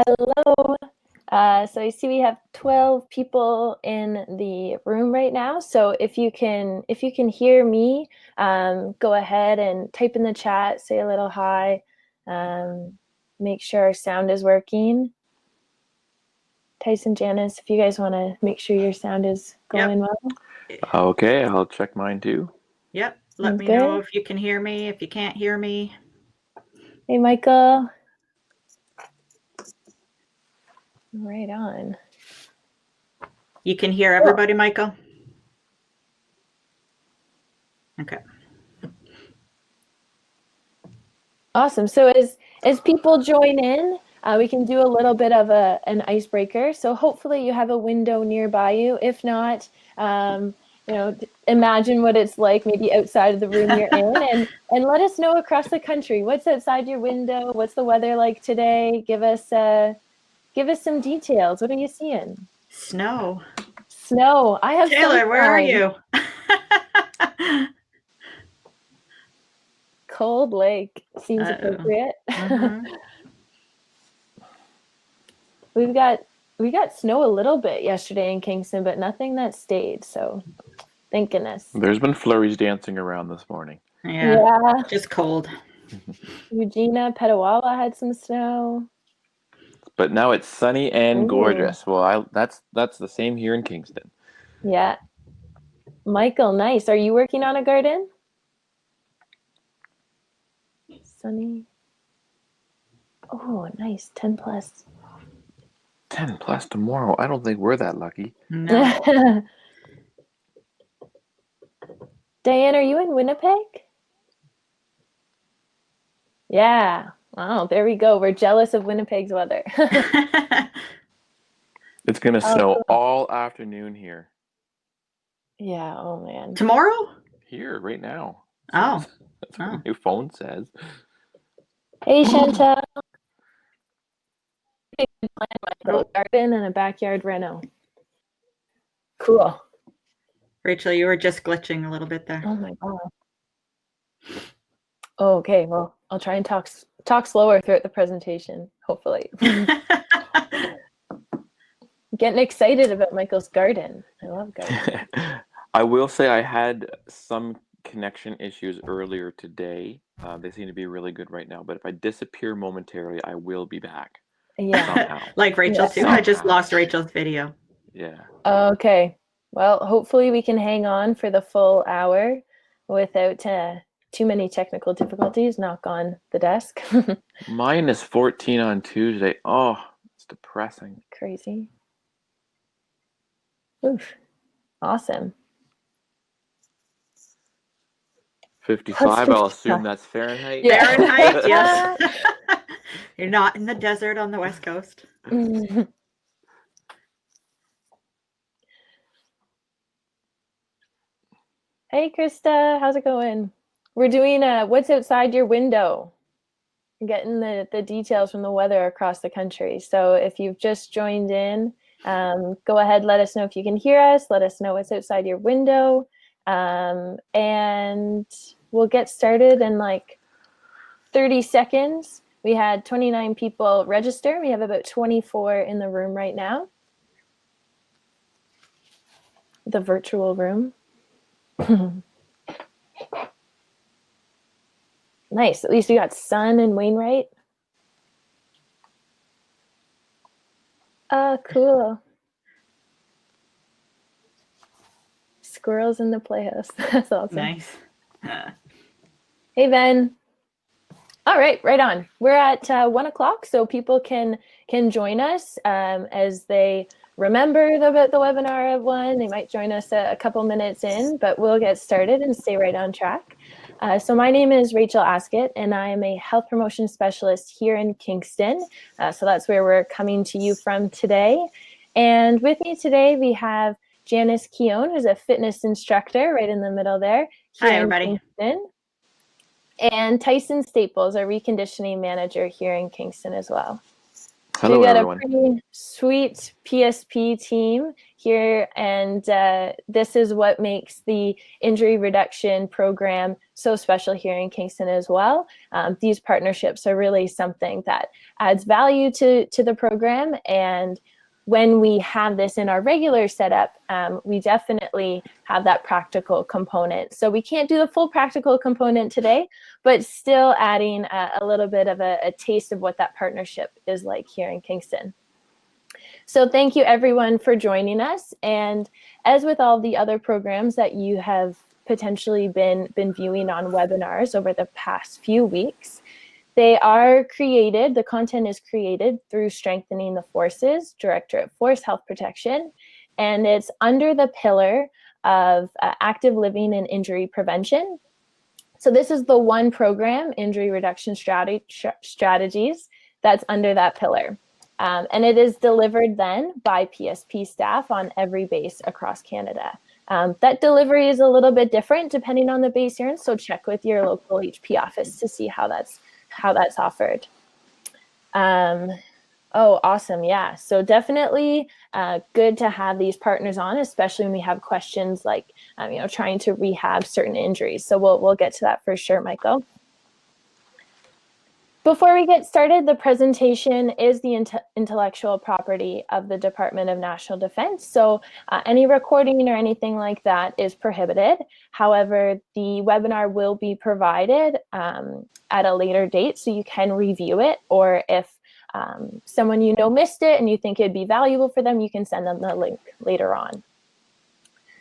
Hello. So I see we have 12 people in the room right now. So if you can hear me, go ahead and type in the chat, say a little hi, make sure our sound is working. Tyson, Janice, if you guys want to make sure your sound is going well. Okay, I'll check mine too. Yep. Let me know if you can hear me, if you can't hear me. Hey, Michael. Right on. You can hear everybody, Michael? Okay. Awesome. So as people join in, we can do a little bit of an icebreaker. So hopefully you have a window nearby you. If not, imagine what it's like maybe outside of the room you're in, and let us know across the country. What's outside your window? What's the weather like today? Give us some details. What are you seeing? Snow. Snow. I have Taylor, sunshine. where are you? Cold Lake seems appropriate. Mm-hmm. We got snow a little bit yesterday in Kingston, but nothing that stayed. So thank goodness. There's been flurries dancing around this morning. Yeah. Just cold. Eugenia, Petawawa had some snow. But now it's sunny and gorgeous. Well, that's the same here in Kingston. Yeah. Michael, nice. Are you working on a garden? Sunny. Oh, nice. 10 plus. 10 plus tomorrow. I don't think we're that lucky. No. Diane, are you in Winnipeg? Yeah. Wow, there we go. We're jealous of Winnipeg's weather. It's going to snow all afternoon here. Yeah, oh man. Tomorrow? Here, right now. Oh. That's what my phone says. Hey, Chantel. A garden and a backyard reno. Cool. Rachel, you were just glitching a little bit there. Oh my god. Okay, well, I'll try and talk slower throughout the presentation, hopefully. Getting excited about Michael's garden. I love gardens. I will say I had some connection issues earlier today. They seem to be really good right now, but if I disappear momentarily, I will be back. Yeah. Somehow. Like Rachel too. I just lost Rachel's video. Yeah. Okay. Well, hopefully we can hang on for the full hour without too many technical difficulties. Knock on the desk. Minus 14 on Tuesday. Oh, it's depressing. Crazy. Oof. Awesome. 55, I'll assume that's Fahrenheit. Yeah. Fahrenheit, yes. You're not in the desert on the West Coast. Hey, Krista, how's it going? We're doing what's outside your window. Getting the details from the weather across the country. So if you've just joined in, go ahead, let us know if you can hear us. Let us know what's outside your window. And we'll get started in like 30 seconds. We had 29 people register. We have about 24 in the room right now. The virtual room. Nice. At least we got Sun and Wainwright. Cool. Squirrels in the playhouse. That's awesome. Nice. Hey, Ben. All right, right on. We're at 1 o'clock, so people can join us as they remember about the webinar at 1. They might join us a couple minutes in, but we'll get started and stay right on track. So my name is Rachel Askett, and I am a health promotion specialist here in Kingston. So that's where we're coming to you from today. And with me today, we have Janice Keown, who's a fitness instructor right in the middle there. Hi, everybody. Kingston. And Tyson Staples, our reconditioning manager here in Kingston as well. So Hello, we got a everyone. pretty sweet PSP team here, and this is what makes the injury reduction program so special here in Kingston as well. These partnerships are really something that adds value to the program, and when we have this in our regular setup, we definitely have that practical component. So we can't do the full practical component today, but still adding a little bit of a taste of what that partnership is like here in Kingston. So thank you everyone for joining us. And as with all the other programs that you have potentially been viewing on webinars over the past few weeks, they are created, the content is created through Strengthening the Forces, Directorate Force Health Protection, and it's under the pillar of active living and injury prevention. So this is the one program, Injury Reduction Strategies, that's under that pillar. And it is delivered then by PSP staff on every base across Canada. That delivery is a little bit different depending on the base you're in, so check with your local HP office to see how that's offered. Oh, awesome. Yeah. So definitely good to have these partners on, especially when we have questions like, trying to rehab certain injuries. So we'll get to that for sure, Michael. Before we get started, the presentation is the intellectual property of the Department of National Defense. So any recording or anything like that is prohibited. However, the webinar will be provided at a later date, so you can review it, or if someone you know missed it and you think it'd be valuable for them, you can send them the link later on.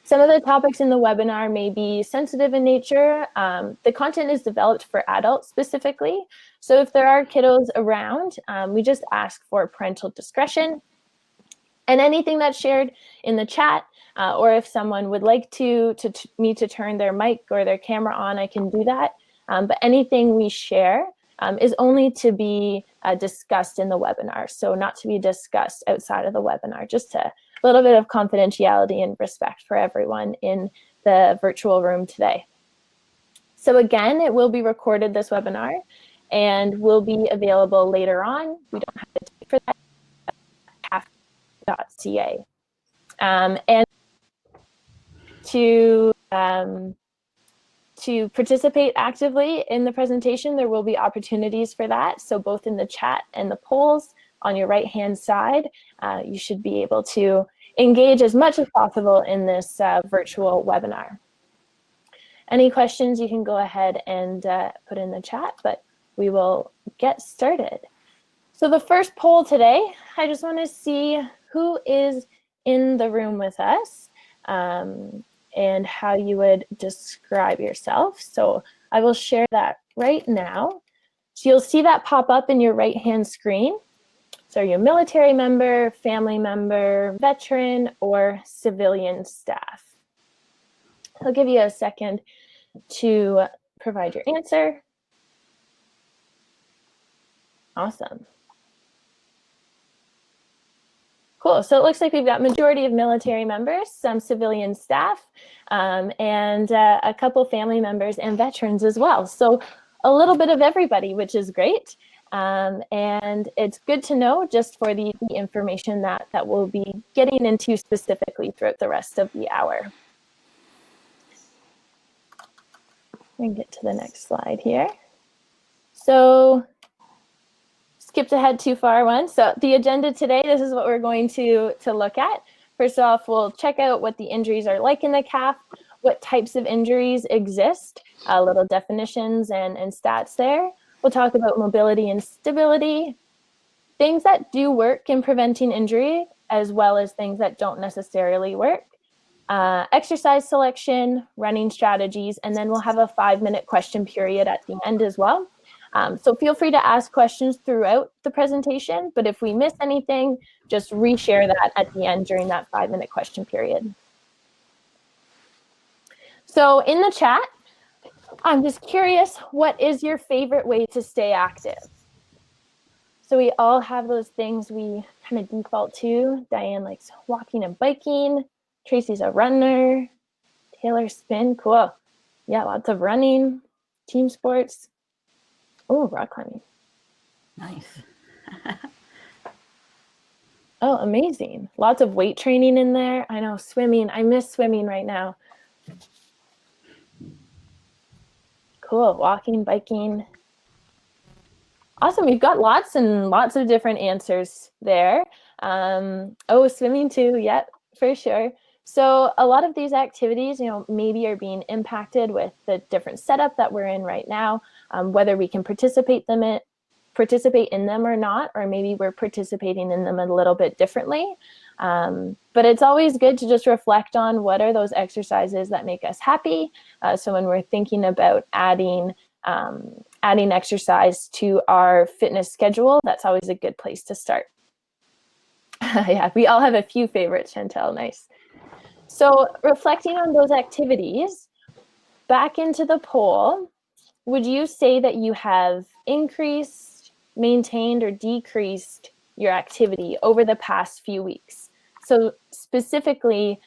Some of the topics in the webinar may be sensitive in nature. The content is developed for adults specifically. So if there are kiddos around, we just ask for parental discretion. And anything that's shared in the chat, or if someone would like me to turn their mic or their camera on, I can do that. But anything we share is only to be discussed in the webinar. So not to be discussed outside of the webinar, just a little bit of confidentiality and respect for everyone in the virtual room today. So again, it will be recorded, this webinar, and will be available later on. We don't have to date for that. .ca. And to participate actively in the presentation, there will be opportunities for that. So both in the chat and the polls on your right-hand side, you should be able to engage as much as possible in this virtual webinar. Any questions, you can go ahead and put in the chat, but we will get started. So the first poll today, I just want to see who is in the room with us and how you would describe yourself. So I will share that right now. So you'll see that pop up in your right-hand screen. So are you a military member, family member, veteran, or civilian staff? I'll give you a second to provide your answer. Awesome. Cool. So it looks like we've got majority of military members, some civilian staff, and a couple family members and veterans as well. So a little bit of everybody, which is great. And it's good to know just for the information that we'll be getting into specifically throughout the rest of the hour. And get to the next slide here. So skipped ahead too far once. So the agenda today, this is what we're going to look at. First off, we'll check out what the injuries are like in the calf, what types of injuries exist, little definitions and stats there. We'll talk about mobility and stability, things that do work in preventing injury, as well as things that don't necessarily work, exercise selection, running strategies, and then we'll have a 5-minute question period at the end as well. So feel free to ask questions throughout the presentation, but if we miss anything, just reshare that at the end during that 5-minute question period. So in the chat, I'm just curious, what is your favorite way to stay active? So we all have those things we kind of default to. Diane likes walking and biking. Tracy's a runner. Taylor spin, cool. Yeah, lots of running, team sports. Oh, rock climbing. Nice. Oh, amazing. Lots of weight training in there. I know, swimming. I miss swimming right now. Cool. Walking, biking. Awesome. We've got lots and lots of different answers there. Oh, swimming too. Yep, for sure. So a lot of these activities, maybe are being impacted with the different setup that we're in right now, whether we can participate in them or not, or maybe we're participating in them a little bit differently. But it's always good to just reflect on what are those exercises that make us happy. So when we're thinking about adding exercise to our fitness schedule, that's always a good place to start. Yeah, we all have a few favorites, Chantel. Nice. So reflecting on those activities, back into the poll, would you say that you have increased, maintained, or decreased your activity over the past few weeks? So specifically,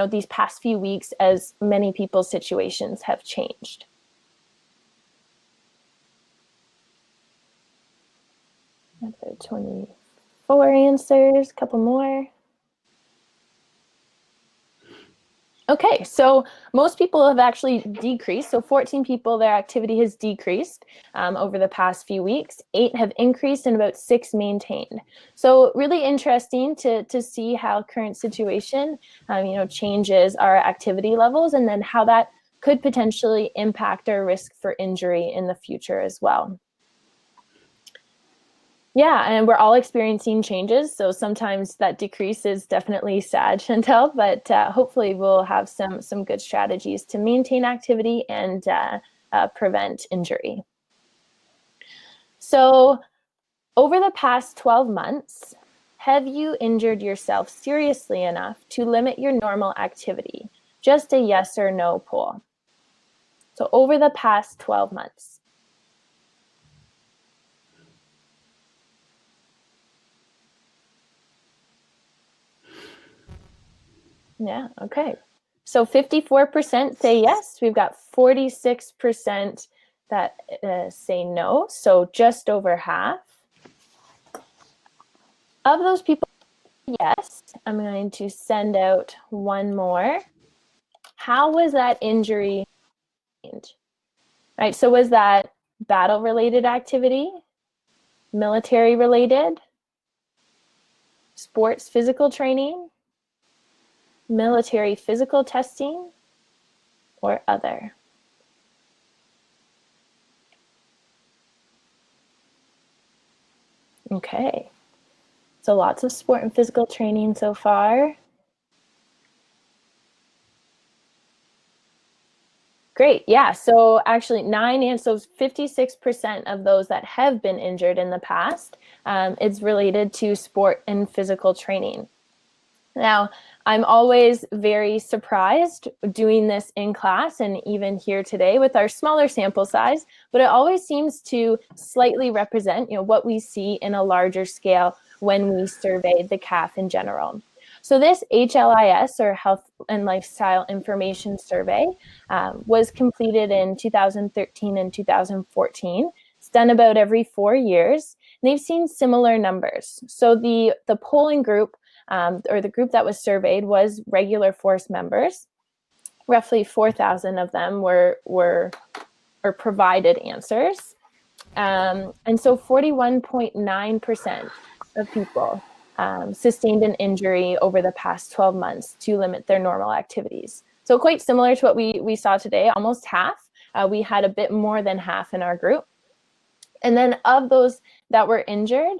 these past few weeks as many people's situations have changed. Another 24 answers, a couple more. Okay, so most people have actually decreased. So 14 people, their activity has decreased over the past few weeks. 8 have increased and about 6 maintained. So really interesting to see how current situation, changes our activity levels, and then how that could potentially impact our risk for injury in the future as well. Yeah, and we're all experiencing changes, so sometimes that decrease is definitely sad, Chantel, but hopefully we'll have some good strategies to maintain activity and prevent injury. So over the past 12 months, have you injured yourself seriously enough to limit your normal activity? Just a yes or no poll. So over the past 12 months. Yeah, okay. So 54% say yes. We've got 46% that say no, so just over half. Of those people, yes, I'm going to send out one more. How was that injury? Right, so was that battle-related activity, military-related, sports physical training, military physical testing, or other? Okay, so lots of sport and physical training so far. Great, yeah, so actually 56% of those that have been injured in the past, it's related to sport and physical training. Now, I'm always very surprised doing this in class and even here today with our smaller sample size, but it always seems to slightly represent, what we see in a larger scale when we survey the CAF in general. So this HLIS, or Health and Lifestyle Information Survey, was completed in 2013 and 2014. It's done about every 4 years. And they've seen similar numbers. So the polling group, or the group that was surveyed, was regular force members. Roughly 4,000 of them were provided answers. And so 41.9% of people sustained an injury over the past 12 months to limit their normal activities. So quite similar to what we saw today, almost half. We had a bit more than half in our group. And then of those that were injured,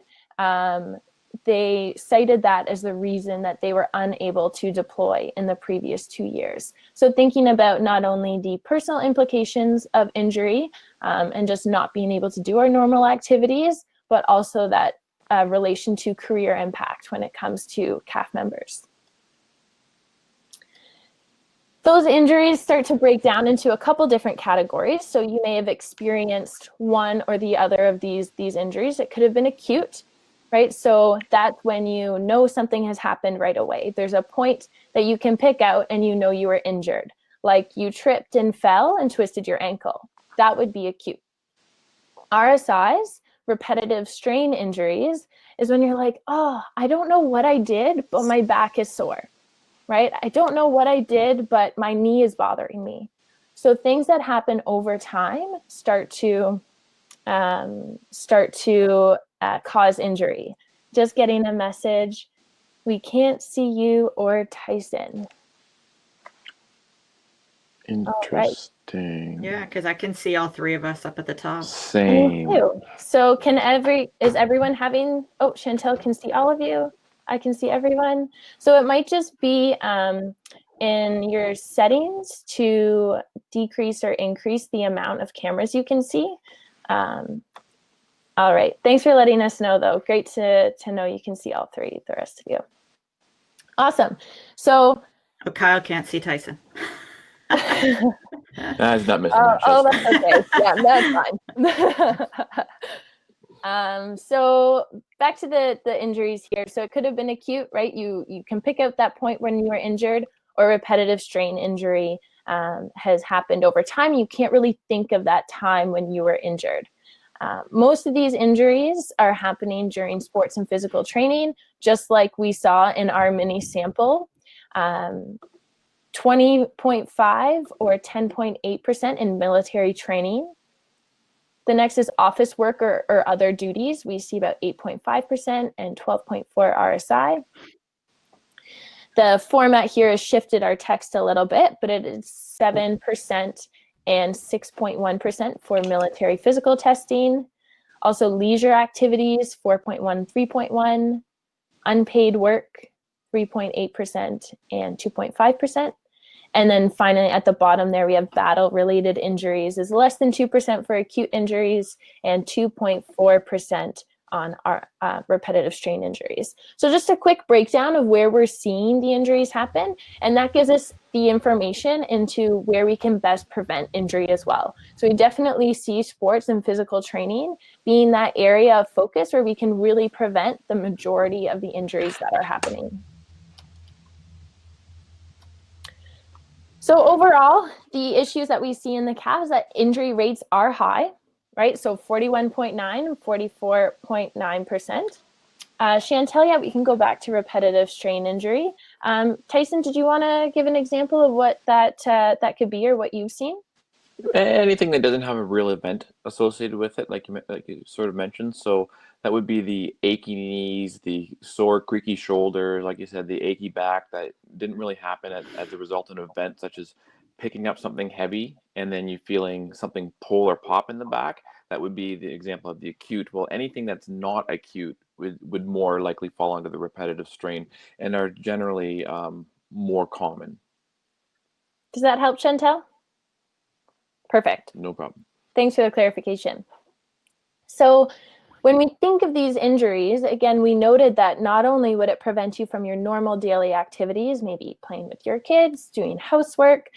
they cited that as the reason that they were unable to deploy in the previous 2 years. So thinking about not only the personal implications of injury and just not being able to do our normal activities, but also that relation to career impact when it comes to CAF members. Those injuries start to break down into a couple different categories. So you may have experienced one or the other of these injuries. It could have been acute, right? So that's when you know something has happened right away. There's a point that you can pick out and you know you were injured, like you tripped and fell and twisted your ankle. That would be acute. RSIs repetitive strain injuries is when you're like, oh, I don't know what I did, but my back is sore, right? I don't know what I did, but my knee is bothering me. So things that happen over time start to cause injury. Just getting a message, we can't see you or Tyson. Interesting. Yeah, because I can see all three of us up at the top. Same. Me too. So is everyone having, oh, Chantel can see all of you. I can see everyone. So it might just be in your settings to decrease or increase the amount of cameras you can see. All right. Thanks for letting us know, though. Great to know you can see all three, the rest of you. Awesome. So. Oh, Kyle can't see Tyson. That's not missing much. Oh, that's okay. Yeah, that's fine. So back to the injuries here. So it could have been acute, right? You can pick out that point when you were injured, or repetitive strain injury has happened over time. You can't really think of that time when you were injured. Most of these injuries are happening during sports and physical training, just like we saw in our mini sample. 20.5 or 10.8% in military training. The next is office work or other duties. We see about 8.5% and 12.4 RSI. The format here has shifted our text a little bit, but it is 7% and 6.1% for military physical testing. Also leisure activities, 4.1, 3.1. Unpaid work, 3.8% and 2.5%. And then finally at the bottom there, we have battle-related injuries is less than 2% for acute injuries and 2.4% on our repetitive strain injuries. So just a quick breakdown of where we're seeing the injuries happen, and that gives us the information into where we can best prevent injury as well. So we definitely see sports and physical training being that area of focus where we can really prevent the majority of the injuries that are happening. So overall, the issues that we see in the calves, that injury rates are high, right? So 41.9 and 44.9%. Chantel, yeah, we can go back to repetitive strain injury. Tyson, did you want to give an example of what that could be or what you've seen? Anything that doesn't have a real event associated with it, like you sort of mentioned. So that would be the achy knees, the sore, creaky shoulder, like you said, the achy back that didn't really happen as a result of an event, such as picking up something heavy and then you feeling something pull or pop in the back. That would be the example of the acute. Well, anything that's not acute would more likely fall under the repetitive strain and are generally more common. Does that help, Chantel? Perfect. No problem. Thanks for the clarification. So when we think of these injuries, again, we noted that not only would it prevent you from your normal daily activities, maybe playing with your kids, doing housework,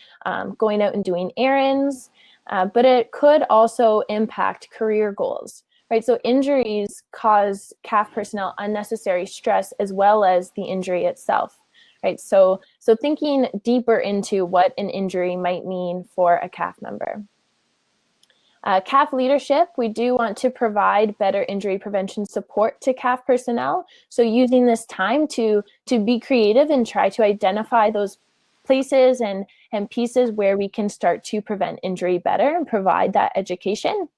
going out and doing errands, but it could also impact career goals, right? So injuries cause CAF personnel unnecessary stress as well as the injury itself, right? So thinking deeper into what an injury might mean for a CAF member. CAF leadership, we do want to provide better injury prevention support to CAF personnel. So using this time to be creative and try to identify those places and pieces where we can start to prevent injury better and provide that education.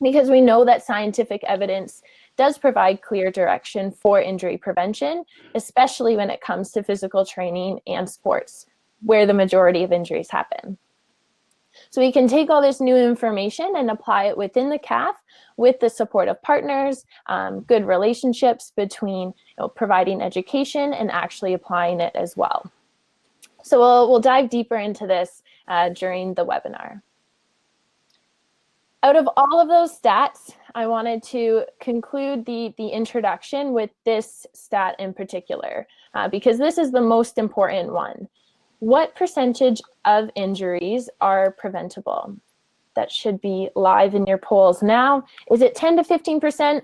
Because we know that scientific evidence does provide clear direction for injury prevention, especially when it comes to physical training and sports, where the majority of injuries happen. So we can take all this new information and apply it within the CAF with the support of partners, good relationships between providing education and actually applying it as well. So we'll dive deeper into this during the webinar. Out of all of those stats, I wanted to conclude the introduction with this stat in particular, because this is the most important one. What percentage of injuries are preventable? That should be live in your polls now. Is it 10 to 15%,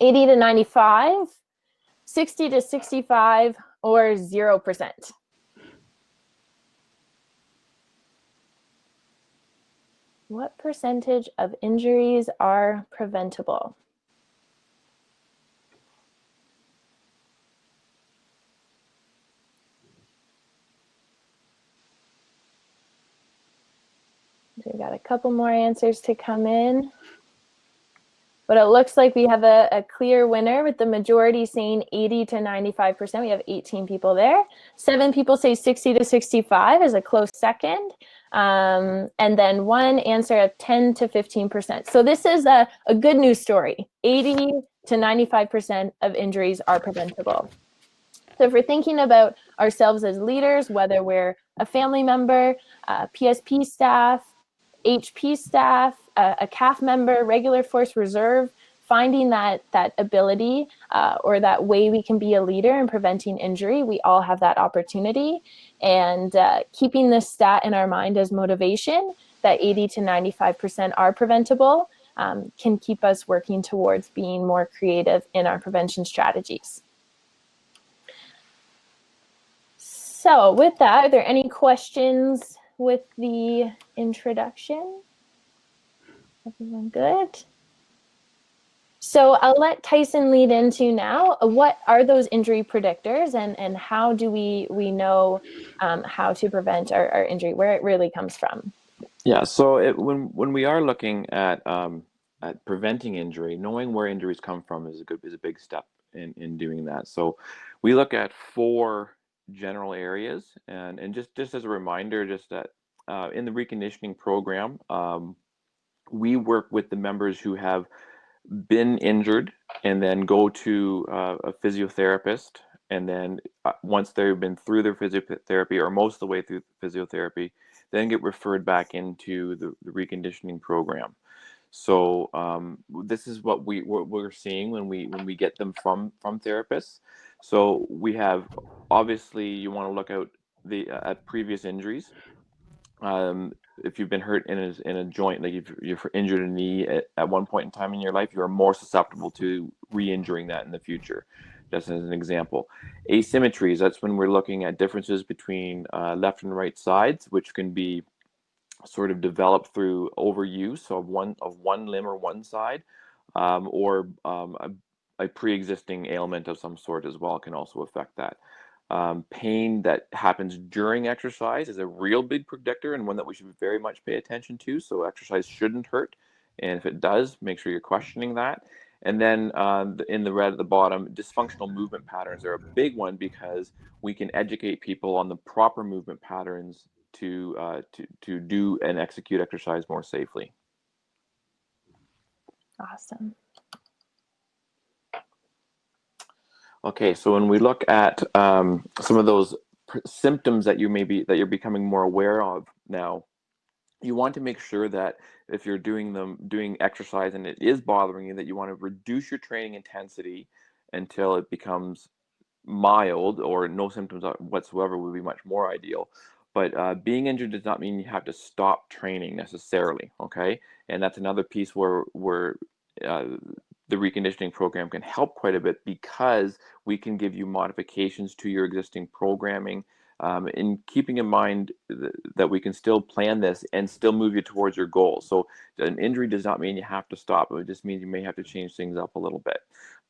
80 to 95, 60 to 65, or 0%? What percentage of injuries are preventable? We've got a couple more answers to come in. But it looks like we have a clear winner with the majority saying 80 to 95%. We have 18 people there. 7 people say 60 to 65 is a close second. And then one answer of 10 to 15%. So this is a good news story. 80 to 95% of injuries are preventable. So if we're thinking about ourselves as leaders, whether we're a family member, PSP staff, HP staff, a CAF member, regular force reserve, finding that ability or that way we can be a leader in preventing injury, we all have that opportunity. And keeping this stat in our mind as motivation, that 80 to 95% are preventable, can keep us working towards being more creative in our prevention strategies. So with that, are there any questions with the introduction? Everyone good? So I'll let Tyson lead into now. What are those injury predictors, and how do we know how to prevent our injury, where it really comes from? Yeah, so when we are looking at preventing injury, knowing where injuries come from is a big step in doing that. So we look at 4 general areas, and just as a reminder, just that in the reconditioning program, we work with the members who have been injured and then go to a physiotherapist, and then once they've been through their physiotherapy or most of the way through physiotherapy, then get referred back into the reconditioning program. So this is what we're seeing when we get them from therapists. So we have, obviously, you want to look out at previous injuries. If you've been hurt in a joint, like if you've injured a knee at one point in time in your life, you are more susceptible to re-injuring that in the future. Just as an example, asymmetries, that's when we're looking at differences between left and right sides, which can be sort of developed through overuse of one limb or one side, or a pre-existing ailment of some sort as well can also affect that. Pain that happens during exercise is a real big predictor, and one that we should very much pay attention to. So exercise shouldn't hurt, and if it does, make sure you're questioning that. And then in the red at the bottom, dysfunctional movement patterns are a big one, because we can educate people on the proper movement patterns to do and execute exercise more safely. Awesome. Okay, so when we look at some of those symptoms that you're becoming more aware of now, you want to make sure that if you're doing exercise and it is bothering you, that you want to reduce your training intensity until it becomes mild, or no symptoms whatsoever would be much more ideal. But being injured does not mean you have to stop training necessarily, okay? And that's another piece where the reconditioning program can help quite a bit, because we can give you modifications to your existing programming, in keeping in mind that we can still plan this and still move you towards your goal. So an injury does not mean you have to stop. It just means you may have to change things up a little bit.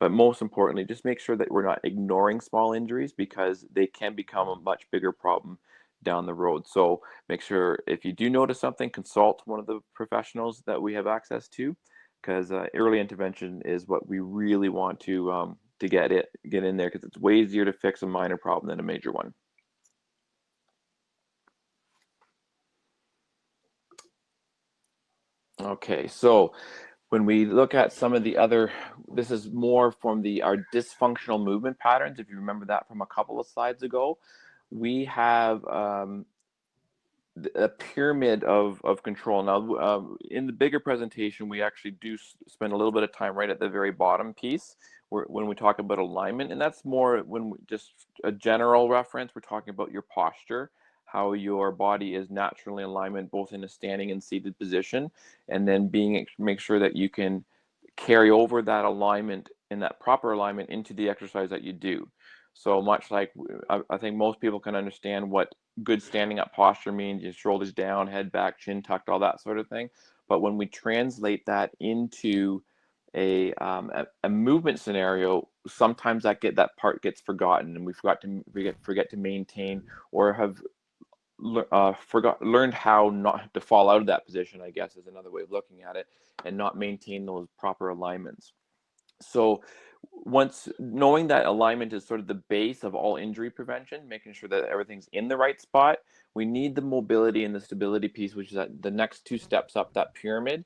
But most importantly, just make sure that we're not ignoring small injuries, because they can become a much bigger problem down the road. So make sure, if you do notice something, consult one of the professionals that we have access to, because early intervention is what we really want to get in there, because it's way easier to fix a minor problem than a major one. Okay, so when we look at some of the other, this is more from our dysfunctional movement patterns. If you remember that from a couple of slides ago, we have a pyramid of control. Now, in the bigger presentation, we actually do spend a little bit of time right at the very bottom piece when we talk about alignment, and that's more just a general reference. We're talking about your posture, how your body is naturally in alignment, both in a standing and seated position, and then make sure that you can carry over that alignment and that proper alignment into the exercise that you do. So much like I think most people can understand what good standing up posture means, your shoulders down, head back, chin tucked, all that sort of thing. But when we translate that into a movement scenario, sometimes that part gets forgotten, and we forget to maintain, or have learned how not to fall out of that position, I guess is another way of looking at it, and not maintain those proper alignments. So once knowing that alignment is sort of the base of all injury prevention, making sure that everything's in the right spot, we need the mobility and the stability piece, which is the next two steps up that pyramid,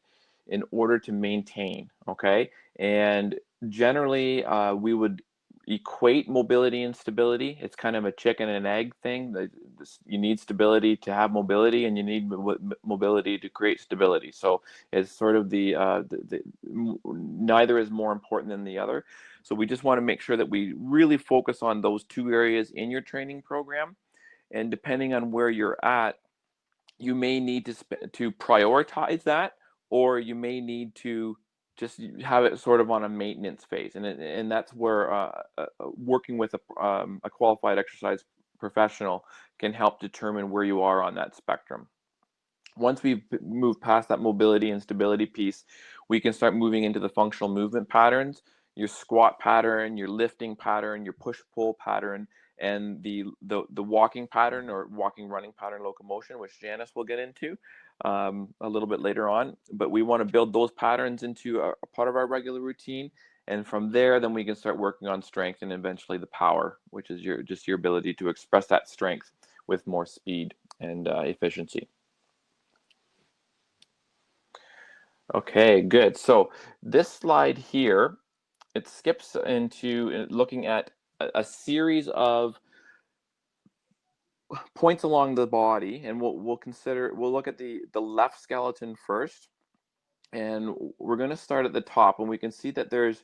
in order to maintain. Okay, and generally we would equate mobility and stability. It's kind of a chicken and egg thing. You need stability to have mobility, and you need mobility to create stability. So it's sort of neither is more important than the other. So we just want to make sure that we really focus on those two areas in your training program. And depending on where you're at, you may need to prioritize that, or you may need to just have it sort of on a maintenance phase. And that's where working with a qualified exercise professional can help determine where you are on that spectrum. Once we've moved past that mobility and stability piece, we can start moving into the functional movement patterns, your squat pattern, your lifting pattern, your push-pull pattern, and the walking pattern, or walking running pattern locomotion, which Janice will get into a little bit later on. But we want to build those patterns into a part of our regular routine. And from there, then we can start working on strength and eventually the power, which is just your ability to express that strength with more speed and efficiency. Okay, good. So this slide here, it skips into looking at a series of points along the body, and we'll look at the left skeleton first, and we're going to start at the top, and we can see that there's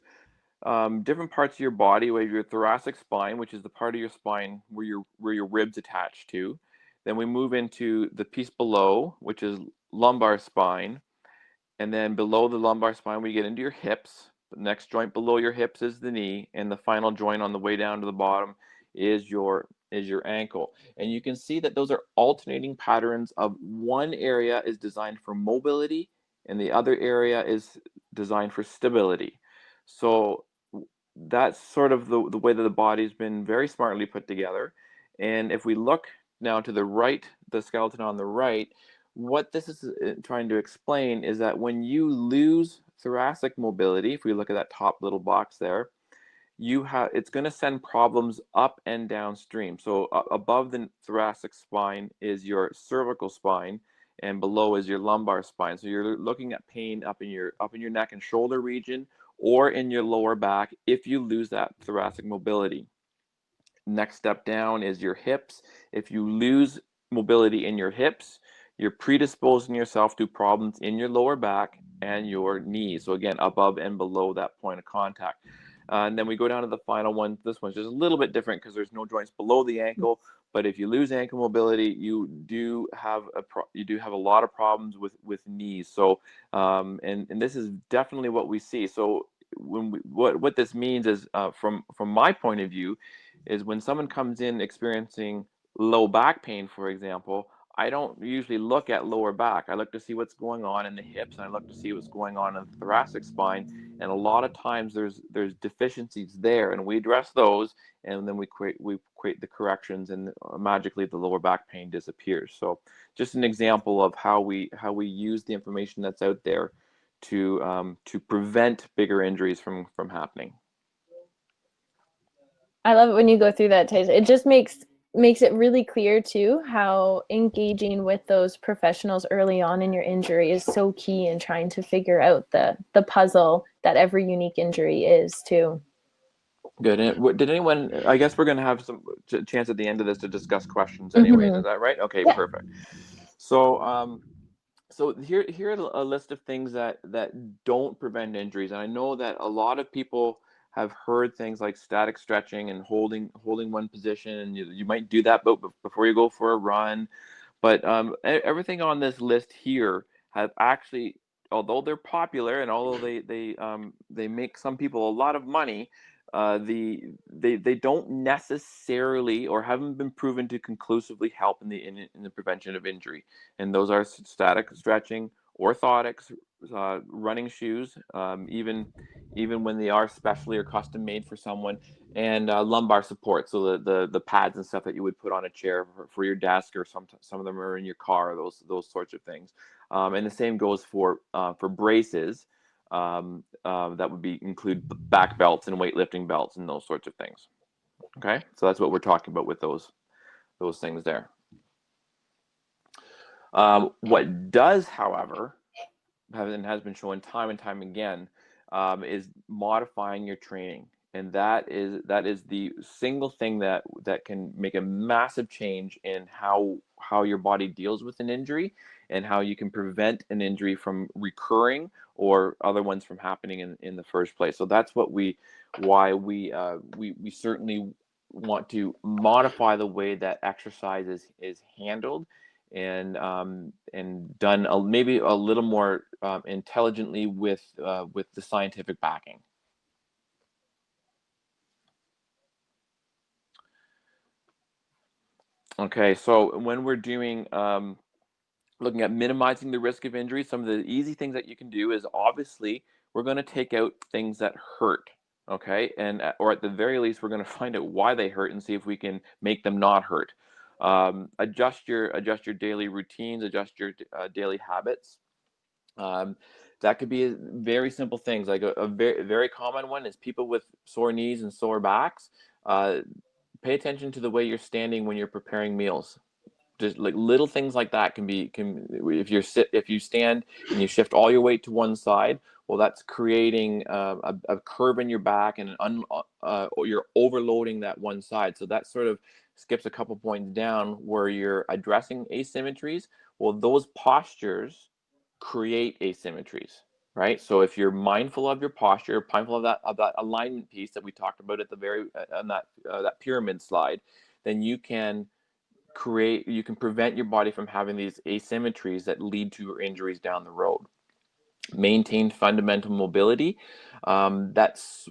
different parts of your body. We have your thoracic spine, which is the part of your spine where your ribs attach to. Then we move into the piece below, which is lumbar spine. And then below the lumbar spine, we get into your hips. The next joint below your hips is the knee, and the final joint on the way down to the bottom is your ankle. And you can see that those are alternating patterns of one area is designed for mobility and the other area is designed for stability. So that's sort of the way that the body's been very smartly put together. And if we look now to the right, the skeleton on the right, what this is trying to explain is that when you lose thoracic mobility, if we look at that top little box there, it's going to send problems up and downstream. So above the thoracic spine is your cervical spine, and below is your lumbar spine. So you're looking at pain up in your neck and shoulder region, or in your lower back if you lose that thoracic mobility. Next step down is your hips. If you lose mobility in your hips, you're predisposing yourself to problems in your lower back and your knees. So again, above and below that point of contact. And then we go down to the final one. This one's just a little bit different because there's no joints below the ankle. But if you lose ankle mobility, you do have a lot of problems with knees. So and this is definitely what we see. So what this means is from my point of view, is when someone comes in experiencing low back pain, for example, I don't usually look at lower back. I look to see what's going on in the hips, and I look to see what's going on in the thoracic spine. And a lot of times there's deficiencies there, and we address those, and then we create the corrections, and magically the lower back pain disappears. So just an example of how we use the information that's out there to prevent bigger injuries from happening. I love it when you go through that, Tasia. It just makes it really clear too how engaging with those professionals early on in your injury is so key in trying to figure out the puzzle that every unique injury is too. Good. Did anyone? I guess we're going to have some chance at the end of this to discuss questions, anyways. Is that right? Okay, yeah. Perfect. So, so here are a list of things that don't prevent injuries, and I know that a lot of people have heard things like static stretching and holding one position, and you might do that before you go for a run. But everything on this list here have actually, although they're popular and although they make some people a lot of money, they don't necessarily or haven't been proven to conclusively help in the prevention of injury, and those are static stretching, orthotics, running shoes, even when they are specially or custom made for someone, and lumbar support, so the pads and stuff that you would put on a chair for your desk, or some of them are in your car, those sorts of things. And the same goes for braces. That would include back belts and weightlifting belts and those sorts of things. Okay, so that's what we're talking about with those things there. What does, however, has been shown time and time again, is modifying your training, and that is the single thing that can make a massive change in how your body deals with an injury, and how you can prevent an injury from recurring or other ones from happening in the first place. So that's why we certainly want to modify the way that exercise is handled, and done maybe a little more intelligently with the scientific backing. Okay, so when we're doing looking at minimizing the risk of injury, some of the easy things that you can do is, obviously, we're going to take out things that hurt. Okay, and or at the very least, we're going to find out why they hurt and see if we can make them not hurt. Adjust your daily routines, adjust your daily habits. That could be very simple things, like a very common one is people with sore knees and sore backs. Pay attention to the way you're standing when you're preparing meals. Just like little things like that if you stand and you shift all your weight to one side, well, that's creating a curve in your back, and you're overloading that one side. So that sort of skips a couple points down where you're addressing asymmetries. Well, those postures create asymmetries, right? So if you're mindful of your posture, mindful of that alignment piece that we talked about at the very on that pyramid slide, then you can prevent your body from having these asymmetries that lead to injuries down the road. Maintain fundamental mobility. That's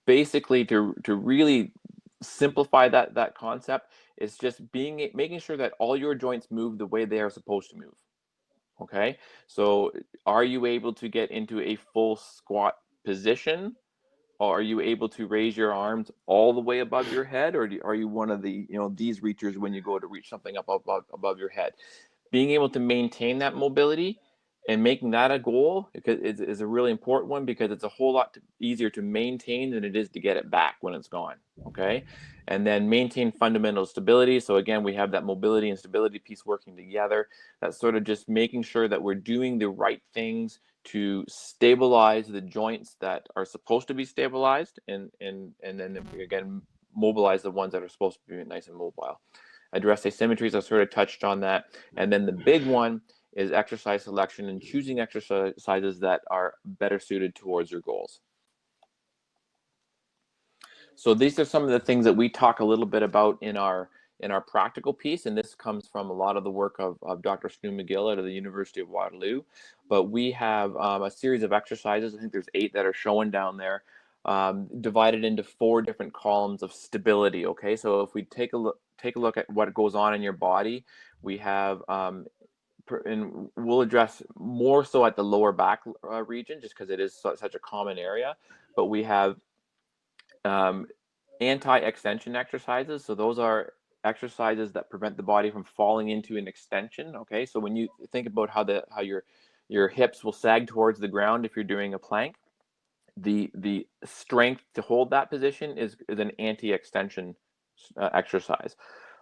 basically to really simplify that concept. Is just making sure that all your joints move the way they are supposed to move. Okay, so are you able to get into a full squat position? Or are you able to raise your arms all the way above your head, or are you one of the these reachers when you go to reach something up above your head? Being able to maintain that mobility and making that a goal is a really important one, because it's a whole lot easier to maintain than it is to get it back when it's gone. Okay, and then maintain fundamental stability. So again, we have that mobility and stability piece working together. That's sort of just making sure that we're doing the right things to stabilize the joints that are supposed to be stabilized, and then again mobilize the ones that are supposed to be nice and mobile. Address asymmetries, I sort of touched on that. And then the big one is exercise selection and choosing exercises that are better suited towards your goals. So these are some of the things that we talk a little bit about in our practical piece, and this comes from a lot of the work of Dr. Stu McGill out of the University of Waterloo. But we have a series of exercises. I think there's 8 that are showing down there, divided into 4 different columns of stability. Okay, so if we take a look at what goes on in your body, we have and we'll address more so at the lower back region, just because it is such a common area. But we have anti-extension exercises. So those are exercises that prevent the body from falling into an extension. Okay, so when you think about how your hips will sag towards the ground if you're doing a plank, the strength to hold that position is an anti-extension exercise.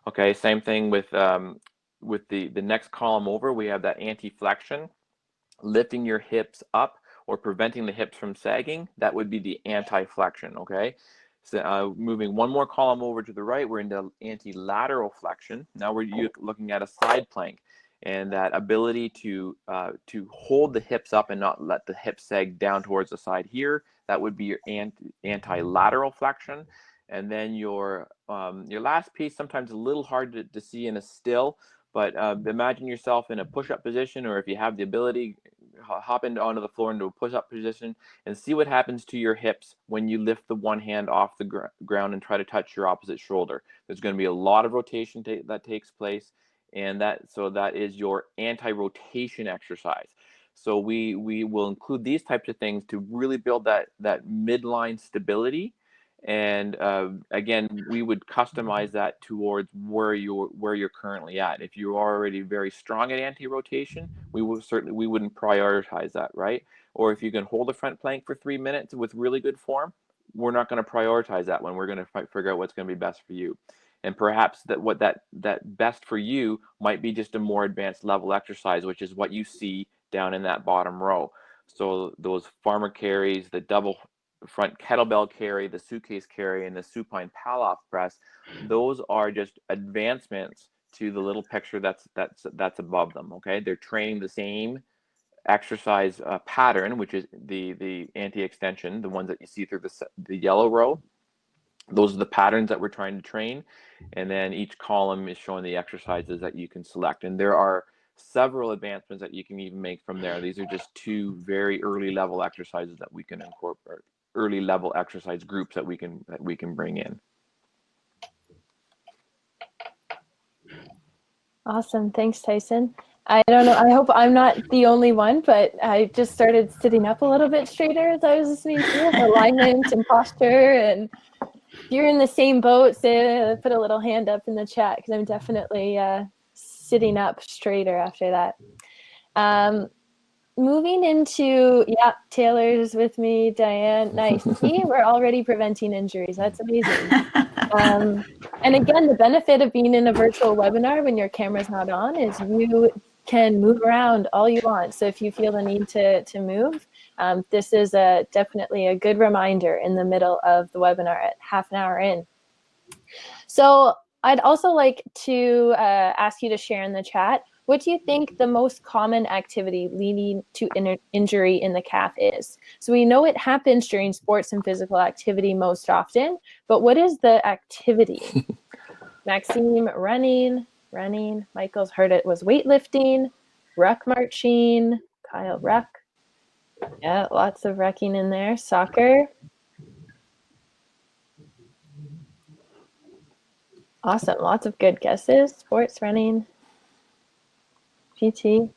Okay, same thing with the next column over. We have that anti-flexion, lifting your hips up or preventing the hips from sagging. That would be the anti-flexion. Okay, so moving one more column over to the right, we're into anti-lateral flexion. Now we're looking at a side plank, and that ability to hold the hips up and not let the hips sag down towards the side here. That would be your anti-lateral flexion. And then your last piece, sometimes a little hard to see in a still, but imagine yourself in a push-up position, or if you have the ability, hop onto the floor into a push-up position and see what happens to your hips when you lift the one hand off the ground and try to touch your opposite shoulder. There's going to be a lot of rotation that takes place, and that is your anti-rotation exercise. So we will include these types of things to really build that midline stability. And again, we would customize that towards where you're currently at. If you're already very strong at anti-rotation, we wouldn't prioritize that, right? Or if you can hold a front plank for 3 minutes with really good form, we're not going to prioritize that one. We're going to figure out what's going to be best for you. And perhaps that best for you might be just a more advanced level exercise, which is what you see down in that bottom row. So those farmer carries, the double front kettlebell carry, the suitcase carry, and the supine Palloff press, those are just advancements to the little picture that's above them. Okay, they're training the same exercise pattern, which is the anti-extension, the ones that you see through the yellow row. Those are the patterns that we're trying to train, and then each column is showing the exercises that you can select. And there are several advancements that you can even make from there. These are just 2 very early level exercises that we can incorporate, early level exercise groups that we can bring in. Awesome. Thanks, Tyson. I don't know. I hope I'm not the only one, but I just started sitting up a little bit straighter as I was listening to it, alignment and posture. And if you're in the same boat, say, put a little hand up in the chat, because I'm definitely sitting up straighter after that. Moving into, Taylor's with me, Diane. Nice. See, we're already preventing injuries. That's amazing. And again, the benefit of being in a virtual webinar when your camera's not on is you can move around all you want. So if you feel the need to move, this is definitely a good reminder in the middle of the webinar at half an hour in. So I'd also like to ask you to share in the chat, what do you think the most common activity leading to injury in the calf is? So we know it happens during sports and physical activity most often, but what is the activity? Maxime, running. Michael's heard it was weightlifting, ruck marching, Kyle, ruck. Yeah, lots of rucking in there. Soccer. Awesome, lots of good guesses. Sports, running, PT.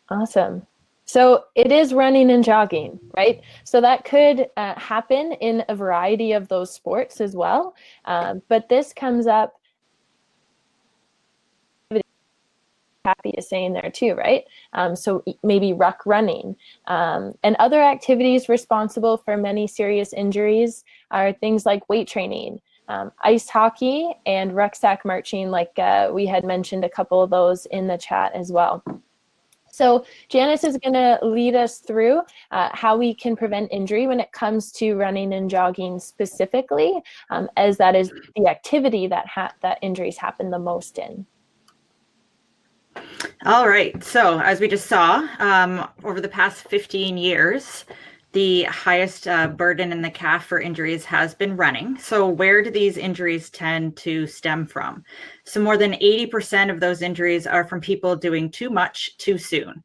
Awesome. So it is running and jogging, right? So that could happen in a variety of those sports as well. But this comes up, happy is saying there too, right? So maybe ruck running. And other activities responsible for many serious injuries are things like weight training, ice hockey, and rucksack marching, like we had mentioned a couple of those in the chat as well. So Janice is going to lead us through how we can prevent injury when it comes to running and jogging specifically, as that is the activity that injuries happen the most in. All right. So as we just saw, over the past 15 years, the highest burden in the calf for injuries has been running. So where do these injuries tend to stem from? So more than 80% of those injuries are from people doing too much too soon.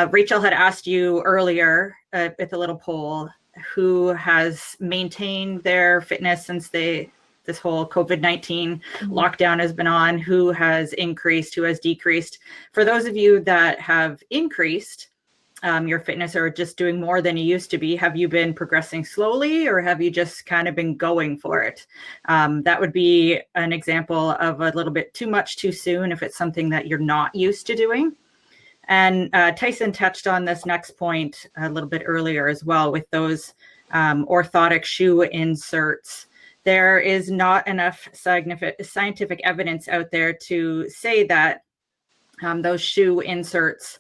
Rachel had asked you earlier with a little poll, who has maintained their fitness since this whole COVID-19 lockdown has been on, who has increased, who has decreased. For those of you that have increased your fitness or just doing more than you used to be, have you been progressing slowly or have you just kind of been going for it? That would be an example of a little bit too much too soon if it's something that you're not used to doing. And Tyson touched on this next point a little bit earlier as well with those orthotic shoe inserts. There is not enough scientific evidence out there to say that those shoe inserts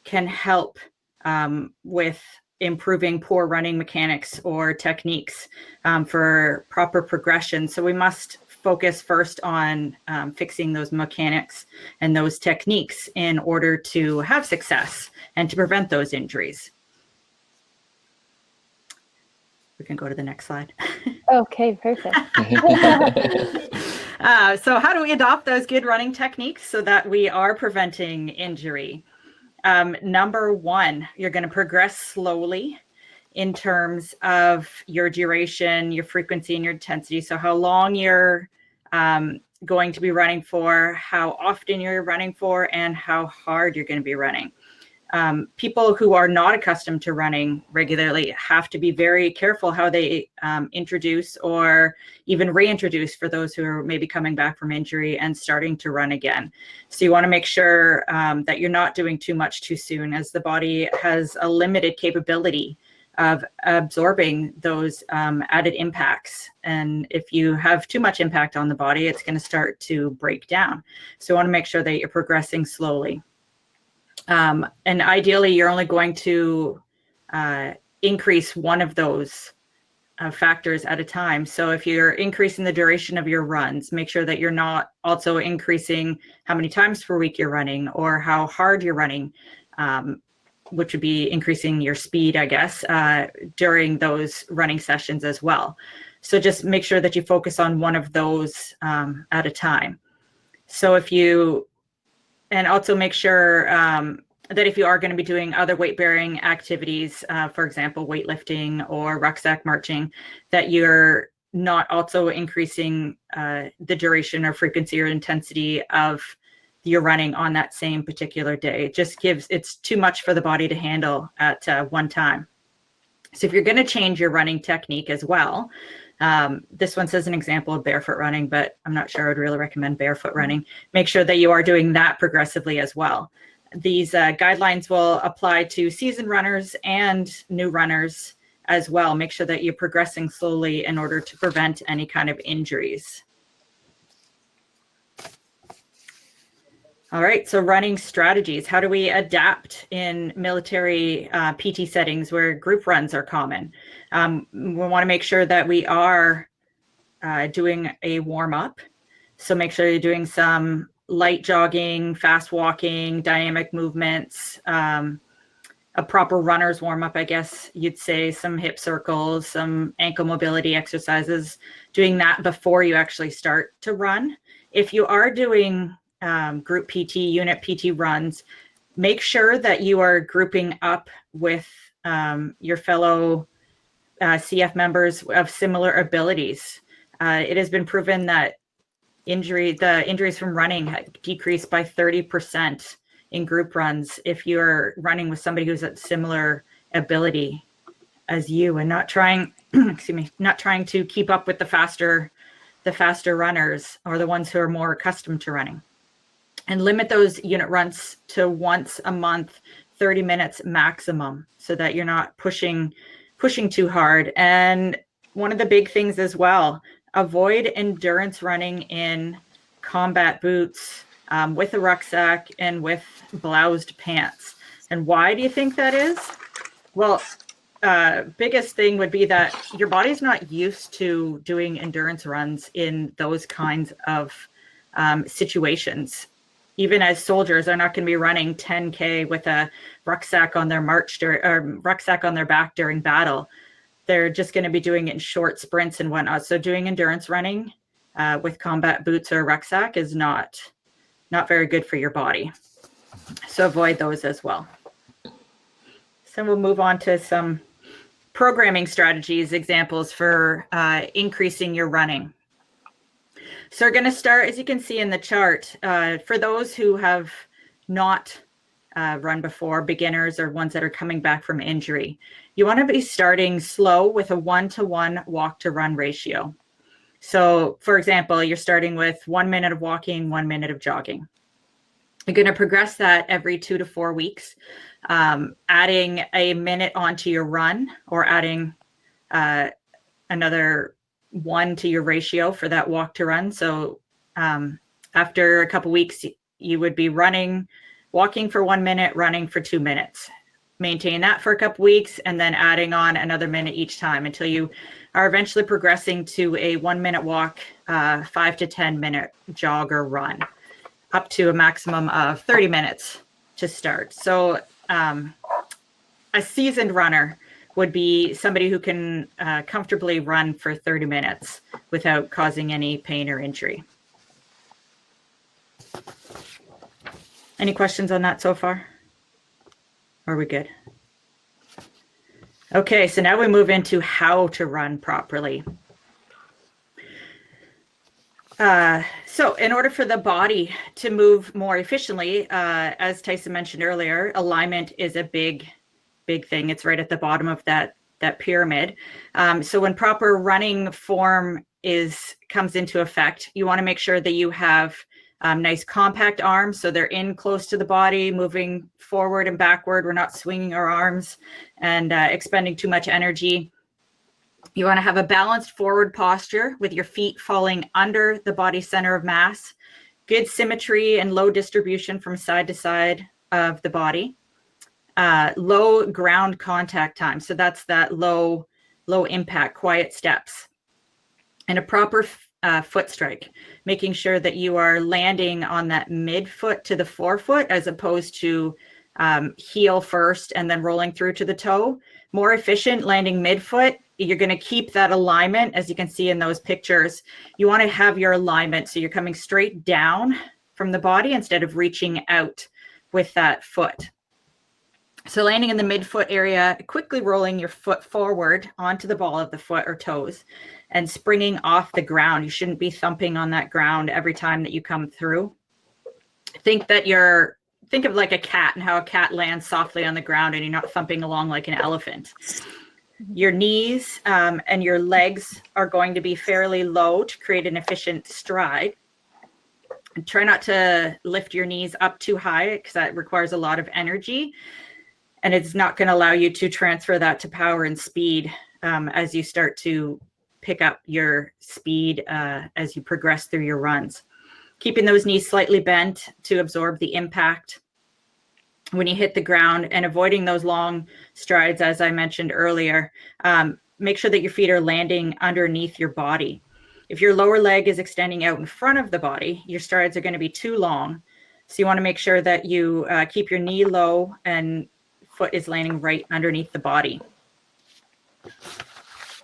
can help with improving poor running mechanics or techniques for proper progression. So we must focus first on fixing those mechanics and those techniques in order to have success and to prevent those injuries. We can go to the next slide. Okay, perfect. So how do we adopt those good running techniques so that we are preventing injury? Number one, you're going to progress slowly in terms of your duration, your frequency, and your intensity. So how long you're going to be running for, how often you're running for, and how hard you're going to be running. People who are not accustomed to running regularly have to be very careful how they introduce or even reintroduce for those who are maybe coming back from injury and starting to run again. So you want to make sure that you're not doing too much too soon, as the body has a limited capability of absorbing those added impacts. And if you have too much impact on the body, it's going to start to break down. So you want to make sure that you're progressing slowly. And ideally, you're only going to increase one of those factors at a time. So if you're increasing the duration of your runs, make sure that you're not also increasing how many times per week you're running or how hard you're running, which would be increasing your speed, I guess, during those running sessions as well. So just make sure that you focus on one of those at a time. So and also make sure that if you are going to be doing other weight-bearing activities, for example, weightlifting or rucksack marching, that you're not also increasing the duration or frequency or intensity of your running on that same particular day. It just it's too much for the body to handle at one time. So if you're going to change your running technique as well, this one says an example of barefoot running, but I'm not sure I would really recommend barefoot running. Make sure that you are doing that progressively as well. These guidelines will apply to seasoned runners and new runners as well. Make sure that you're progressing slowly in order to prevent any kind of injuries. All right, so running strategies. How do we adapt in military PT settings where group runs are common? We want to make sure that we are doing a warm-up. So make sure you're doing some light jogging, fast walking, dynamic movements, a proper runner's warm-up, I guess you'd say, some hip circles, some ankle mobility exercises, doing that before you actually start to run. If you are doing group PT, unit PT runs, make sure that you are grouping up with your fellow CF members of similar abilities. It has been proven that the injuries from running decreased by 30% in group runs if you're running with somebody who's at similar ability as you and not trying, not trying to keep up with the faster runners or the ones who are more accustomed to running. And limit those unit runs to once a month, 30 minutes maximum, so that you're not pushing too hard. And one of the big things as well, avoid endurance running in combat boots, with a rucksack and with bloused pants. And why do you think that is? Well, biggest thing would be that your body's not used to doing endurance runs in those kinds of situations. Even as soldiers, they're not going to be running 10K with a rucksack on their rucksack on their back during battle. They're just going to be doing it in short sprints and whatnot. So doing endurance running with combat boots or rucksack is not very good for your body. So avoid those as well. So we'll move on to some programming strategies, examples for increasing your running. So we're going to start, as you can see in the chart, for those who have not run before, beginners or ones that are coming back from injury, you want to be starting slow with a 1-to-1 walk to run ratio. So for example, you're starting with 1 minute of walking, 1 minute of jogging. You're going to progress that every 2 to 4 weeks, adding a minute onto your run or adding another 1 to your ratio for that walk to run. So after a couple weeks, you would be walking for 1 minute, running for 2 minutes. Maintain that for a couple weeks and then adding on another minute each time until you are eventually progressing to a 1 minute walk, 5 to 10 minute jog or run, up to a maximum of 30 minutes to start. So a seasoned runner would be somebody who can comfortably run for 30 minutes without causing any pain or injury. Any questions on that so far? Are we good? Okay, so now we move into how to run properly. So in order for the body to move more efficiently, as Tyson mentioned earlier, alignment is a big thing. It's right at the bottom of that pyramid. So when proper running form comes into effect, you want to make sure that you have nice compact arms, so they're in close to the body, moving forward and backward. We're not swinging our arms and expending too much energy. You want to have a balanced forward posture with your feet falling under the body center of mass, good symmetry and low distribution from side to side of the body, low ground contact time. So that's that low impact, quiet steps, and a proper foot strike, making sure that you are landing on that midfoot to the forefoot as opposed to heel first and then rolling through to the toe. More efficient landing midfoot. You're going to keep that alignment, as you can see in those pictures. You want to have your alignment so you're coming straight down from the body instead of reaching out with that foot. So landing in the midfoot area, quickly rolling your foot forward onto the ball of the foot or toes and springing off the ground. You shouldn't be thumping on that ground every time that you come through. Think of like a cat and how a cat lands softly on the ground and you're not thumping along like an elephant. Your knees and your legs are going to be fairly low to create an efficient stride. And try not to lift your knees up too high because that requires a lot of energy. And it's not going to allow you to transfer that to power and speed as you start to pick up your speed as you progress through your runs. Keeping those knees slightly bent to absorb the impact when you hit the ground, and avoiding those long strides, as I mentioned earlier. Make sure that your feet are landing underneath your body. If your lower leg is extending out in front of the body, your strides are going to be too long. So you want to make sure that you keep your knee low and foot is landing right underneath the body.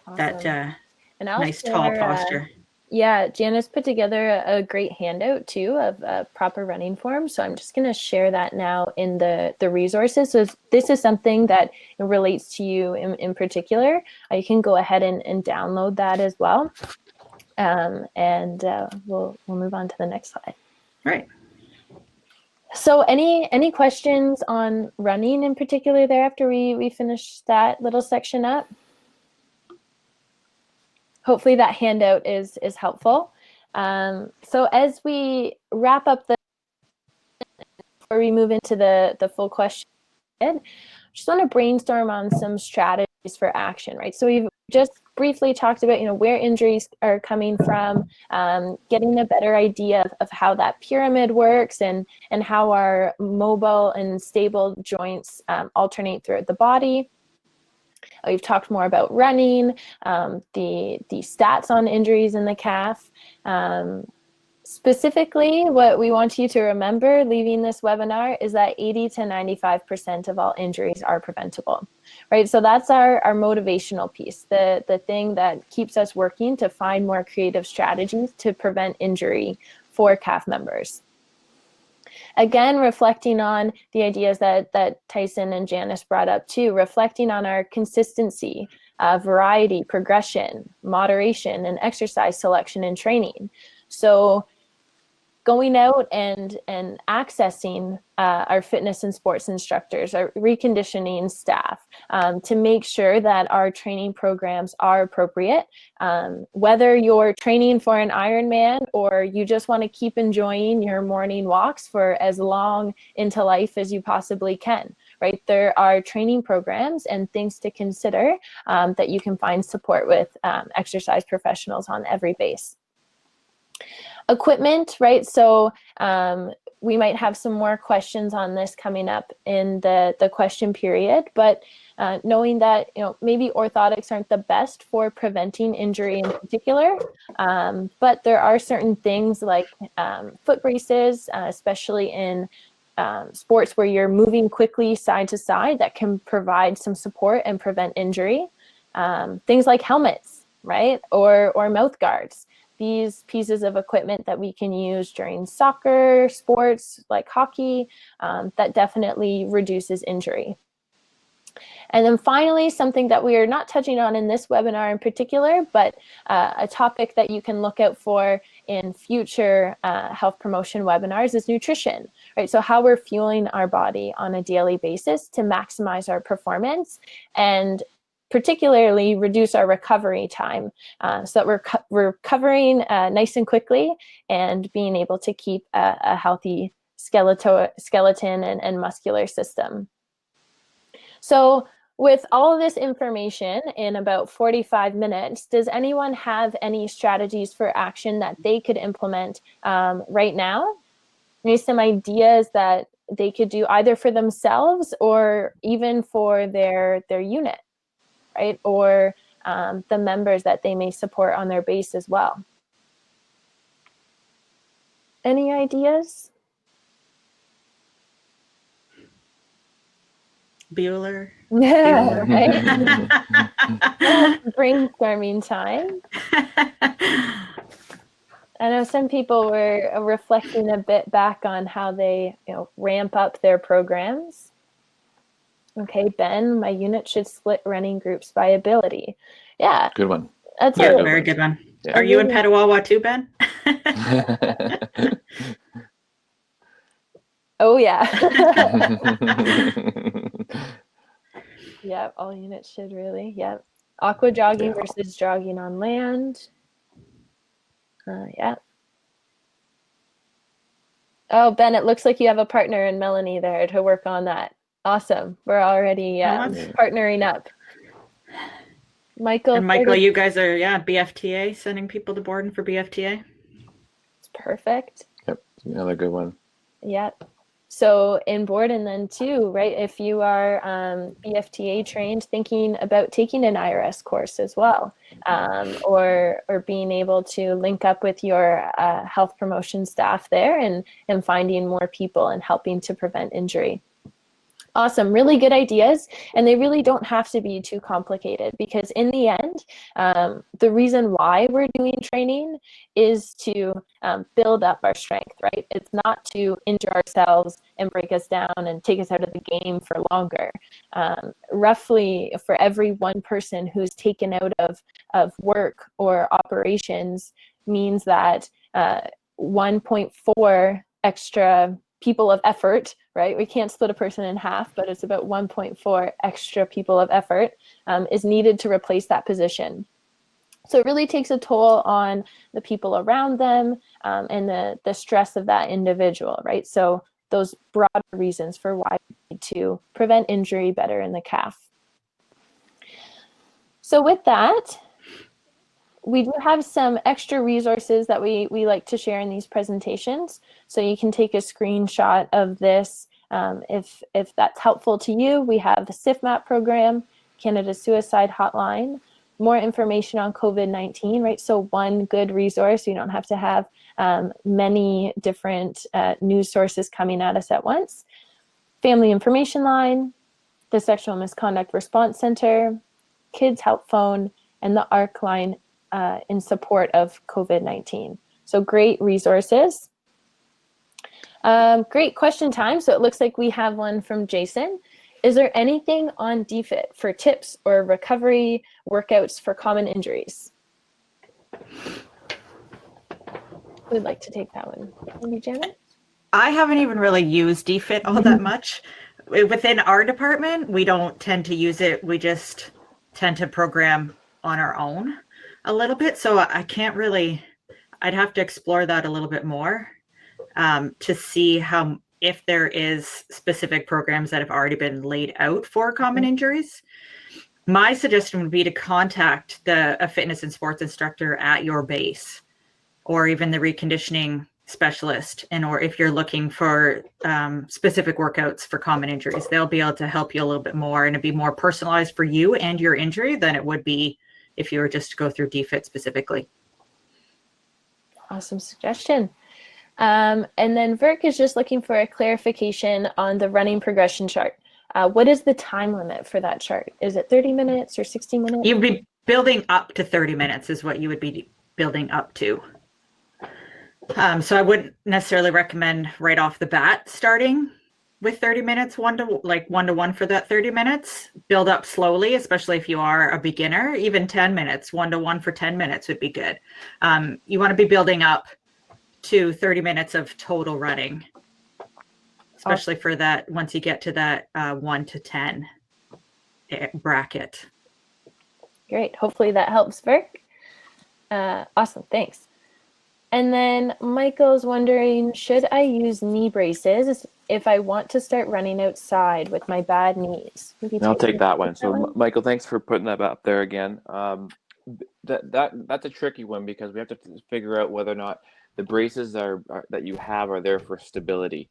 Awesome. That nice tall posture. Yeah, Janice put together a great handout too of proper running form. So I'm just going to share that now in the resources. So if this is something that relates to you in particular, you can go ahead and download that as well. We'll move on to the next slide. All right. So any questions on running in particular there after we finish that little section up? Hopefully that handout is helpful. So as we wrap up before we move into the full question, I just want to brainstorm on some strategies for action, right? So we've just briefly talked about, where injuries are coming from, getting a better idea of how that pyramid works and how our mobile and stable joints alternate throughout the body. We've talked more about running, the stats on injuries in the calf. Specifically, what we want you to remember leaving this webinar is that 80 to 95% of all injuries are preventable, right? So that's our motivational piece, the thing that keeps us working to find more creative strategies to prevent injury for calf members. Again, reflecting on the ideas that Tyson and Janice brought up too, reflecting on our consistency, variety, progression, moderation, and exercise selection and training. So going out and accessing our fitness and sports instructors, our reconditioning staff, to make sure that our training programs are appropriate. Whether you're training for an Ironman or you just want to keep enjoying your morning walks for as long into life as you possibly can, right? There are training programs and things to consider that you can find support with exercise professionals on every base. Equipment, right? So we might have some more questions on this coming up in the question period, but knowing that maybe orthotics aren't the best for preventing injury in particular, but there are certain things like foot braces, especially in sports where you're moving quickly side to side, that can provide some support and prevent injury. Things like helmets, right? Or mouth guards. These pieces of equipment that we can use during soccer, sports like hockey, that definitely reduces injury. And then finally, something that we are not touching on in this webinar in particular, but a topic that you can look out for in future health promotion webinars is nutrition, right? So how we're fueling our body on a daily basis to maximize our performance and particularly reduce our recovery time so that we're recovering nice and quickly and being able to keep a healthy skeleton and muscular system. So with all of this information in about 45 minutes, does anyone have any strategies for action that they could implement right now? Maybe some ideas that they could do either for themselves or even for their unit, right? Or the members that they may support on their base as well. Any ideas? Bueller. Yeah, right? Brainstorming time. I know some people were reflecting a bit back on how they ramp up their programs. Okay, Ben, my unit should split running groups by ability. Yeah. Good one. That's a very good one. Yeah. Are you in Petawawa too, Ben? Oh, yeah. Yeah, all units should really. Yeah. Aqua jogging versus jogging on land. Yeah. Oh, Ben, it looks like you have a partner in Melanie there to work on that. Awesome. We're already partnering up. Michael. And Michael, you guys are, BFTA, sending people to Borden for BFTA. It's perfect. Yep, another good one. Yep. So in Borden then too, right? If you are BFTA trained, thinking about taking an IRS course as well, or being able to link up with your health promotion staff there and finding more people and helping to prevent injury. Awesome, really good ideas, and they really don't have to be too complicated because in the end, the reason why we're doing training is to build up our strength, right? It's not to injure ourselves and break us down and take us out of the game for longer. Roughly for every one person who's taken out of work or operations means that 1.4 extra people of effort, right? We can't split a person in half, but it's about 1.4 extra people of effort is needed to replace that position. So it really takes a toll on the people around them and the stress of that individual, right? So those broader reasons for why we need to prevent injury better in the calf. So with that, we do have some extra resources that we like to share in these presentations. So you can take a screenshot of this if that's helpful to you. We have the SIFMAP program, Canada's Suicide Hotline, more information on COVID-19, right? So one good resource, you don't have to have many different news sources coming at us at once. Family Information Line, the Sexual Misconduct Response Center, Kids Help Phone, and the ARC line in support of COVID-19. So great resources. Great question time. So it looks like we have one from Jason. Is there anything on DFIT for tips or recovery workouts for common injuries? Who'd like to take that one? Maybe Janet? I haven't even really used DFIT all that much. Within our department, we don't tend to use it. We just tend to program on our own a little bit. So I can't really, I'd have to explore that a little bit more to see if there is specific programs that have already been laid out for common injuries. My suggestion would be to contact a fitness and sports instructor at your base, or even the reconditioning specialist, or if you're looking for specific workouts for common injuries, they'll be able to help you a little bit more, and it'd be more personalized for you and your injury than it would be if you were just to go through DFIT specifically. Awesome suggestion. And then Virk is just looking for a clarification on the running progression chart. What is the time limit for that chart? Is it 30 minutes or 60 minutes? You'd be building up to 30 minutes is what you would be building up to. So I wouldn't necessarily recommend right off the bat starting with 30 minutes, one to one for that 30 minutes. Build up slowly, especially if you are a beginner. Even 10 minutes, 1-to-1 for 10 minutes would be good. You want to be building up to 30 minutes of total running, especially for that once you get to that 1 to 10 bracket. Great. Hopefully that helps, Burke. Awesome. Thanks. And then Michael's wondering, should I use knee braces if I want to start running outside with my bad knees? I'll take that one. So Michael, thanks for putting that up there again. That's a tricky one because we have to figure out whether or not the braces that you have are there for stability.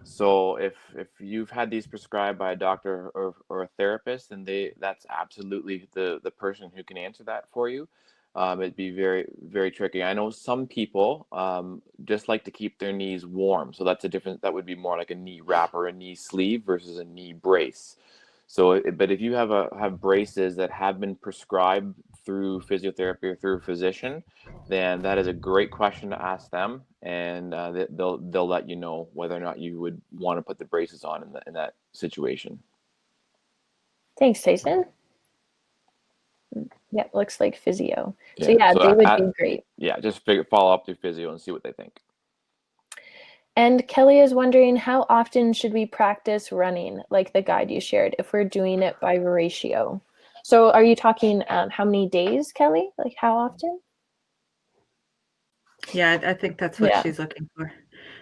So if you've had these prescribed by a doctor or a therapist, then that's absolutely the person who can answer that for you. It'd be very, very tricky. I know some people just like to keep their knees warm. So that would be more like a knee wrap or a knee sleeve versus a knee brace. So, but if you have braces that have been prescribed through physiotherapy or through a physician, then that is a great question to ask them, and they'll let you know whether or not you would want to put the braces on in that situation. Thanks, Tyson. Yeah, looks like physio. Yeah, so they would be great. Yeah, just follow up through physio and see what they think. And Kelly is wondering, how often should we practice running, like the guide you shared, if we're doing it by ratio? So are you talking how many days, Kelly? Like how often? Yeah, I think that's what she's looking for.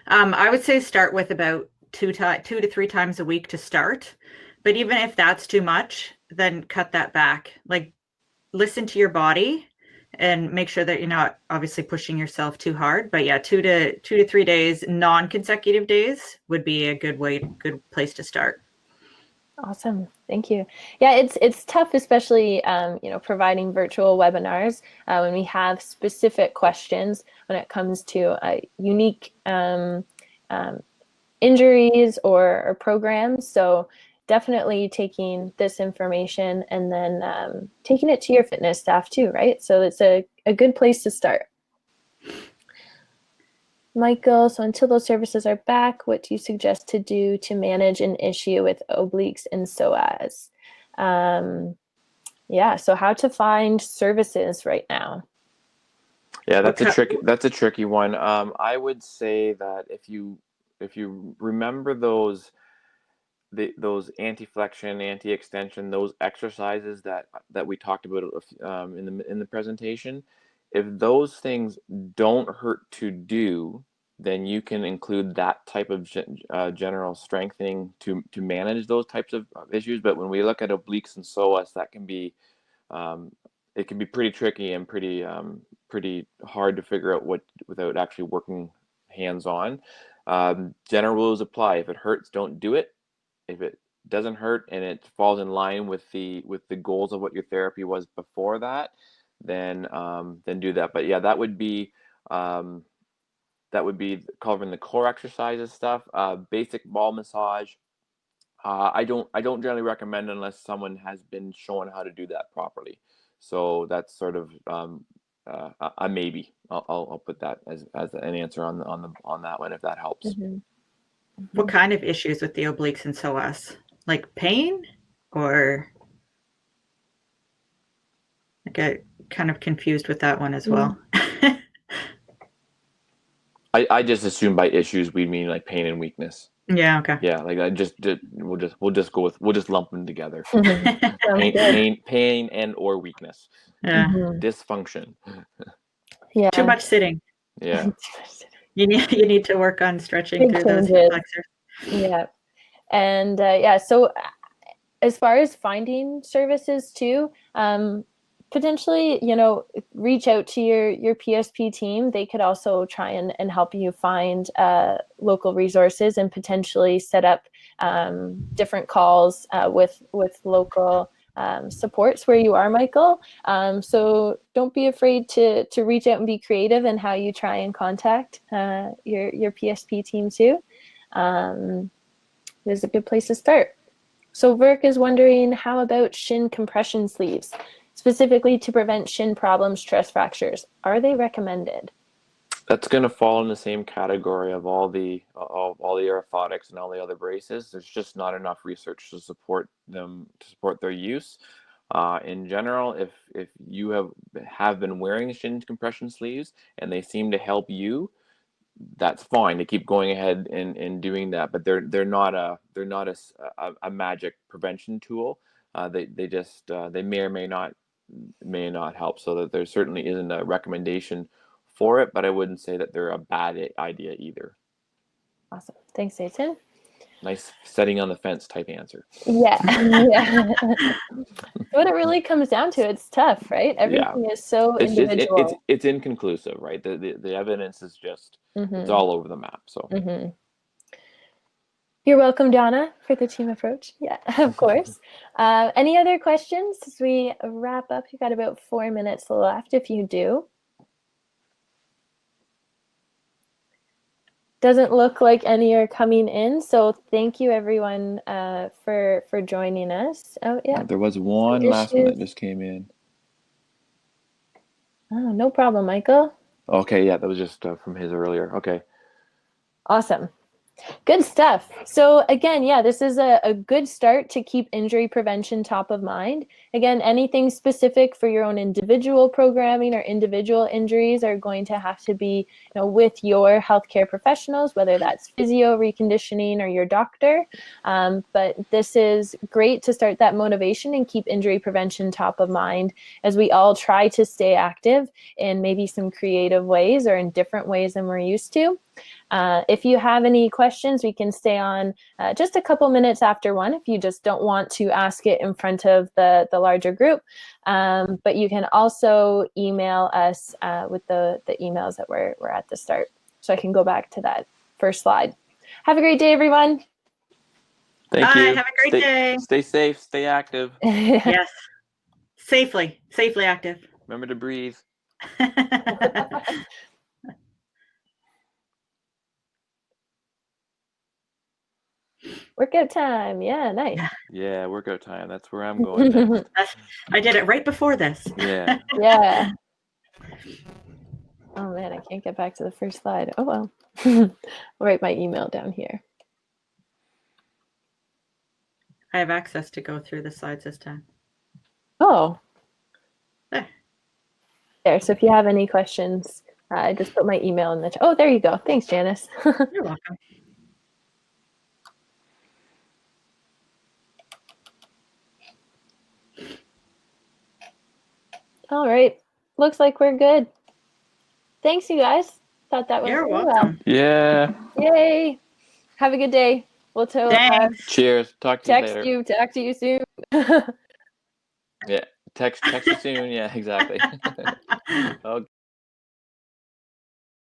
I would say start with about 2 to 3 times a week to start. But even if that's too much, then cut that back. Like, listen to your body and make sure that you're not obviously pushing yourself too hard. But yeah, 2 to 3 days, non-consecutive days would be a good place to start. Awesome. Thank you. Yeah, it's tough, especially providing virtual webinars when we have specific questions when it comes to unique injuries or programs. So definitely taking this information and then taking it to your fitness staff too, right? So it's a good place to start. Michael, so until those services are back, what do you suggest to do to manage an issue with obliques and Soaz? So how to find services right now? Yeah, that's a tricky one. I would say that if you remember those anti-flexion, anti-extension, those exercises that we talked about in the presentation, if those things don't hurt to do, then you can include that type of general strengthening to manage those types of issues. But when we look at obliques and psoas, that can be it can be pretty tricky and pretty hard to figure out without actually working hands-on. General rules apply. If it hurts, don't do it. If it doesn't hurt and it falls in line with the goals of what your therapy was before that, then do that. But yeah, that would be covering the core exercises stuff. Basic ball massage. I don't generally recommend unless someone has been shown how to do that properly. So that's sort of a maybe. I'll put that as an answer on that one if that helps. Mm-hmm. What kind of issues with the obliques and psoas? Like pain, or I get kind of confused with that one as well. I just assume by issues we mean like pain and weakness. Yeah. Okay. Yeah, like we'll just lump them together. pain and or weakness. Yeah. Dysfunction. Yeah. Too much sitting. Yeah. You need to work on stretching through those flexors. Yeah. And so as far as finding services too, potentially, reach out to your PSP team. They could also try and help you find local resources and potentially set up different calls with local supports where you are, Michael. So don't be afraid to reach out and be creative in how you try and contact your PSP team too. Is a good place to start. So Verk is wondering, how about shin compression sleeves, specifically to prevent shin problems, stress fractures? Are they recommended? That's going to fall in the same category of all the orthotics and all the other braces. There's just not enough research to support them, to support their use. In general, if you have been wearing shin compression sleeves and they seem to help you, that's fine to keep going ahead and doing that. But they're not a magic prevention tool. They just they may or may not help. So that there certainly isn't a recommendation for it, but I wouldn't say that they're a bad idea either. Awesome. Thanks, Jason. Nice setting on the fence type answer. Yeah. Yeah. What it really comes down to, it's tough, right? Everything is so individual. It's inconclusive, right? The evidence is just it's all over the map. So You're welcome, Donna, for the team approach. Yeah, of course. Any other questions as we wrap up? You've got about 4 minutes left if you do. Doesn't look like any are coming in, so thank you everyone for joining us. Oh yeah, there was one last one that just came in. Oh, no problem, Michael. Okay, yeah, that was just from his earlier. Okay. Awesome. Good stuff. So again, yeah, this is a good start to keep injury prevention top of mind. Again, anything specific for your own individual programming or individual injuries are going to have to be, with your healthcare professionals, whether that's physio, reconditioning, or your doctor. But this is great to start that motivation and keep injury prevention top of mind as we all try to stay active in maybe some creative ways or in different ways than we're used to. If you have any questions, we can stay on just a couple minutes after 1 if you just don't want to ask it in front of the larger group. But you can also email us with the emails that we're at the start. So I can go back to that first slide. Have a great day, everyone. Thank you. Have a great day. Stay safe, stay active. Yes. Safely active. Remember to breathe. Workout time. Yeah, nice. Yeah, workout time. That's where I'm going next. I did it right before this. Yeah. Yeah. Oh man, I can't get back to the first slide. Oh well. I'll write my email down here. I have access to go through the slides this time. Oh. There. So if you have any questions, I just put my email in the chat. Oh, there you go. Thanks, Janice. You're welcome. All right. Looks like we're good. Thanks, you guys. Thought that went You're really welcome. well. Yeah. Yay. Have a good day. We'll cheers. Talk to you later. Talk to you soon. Yeah. Text you soon. Yeah, exactly. Okay.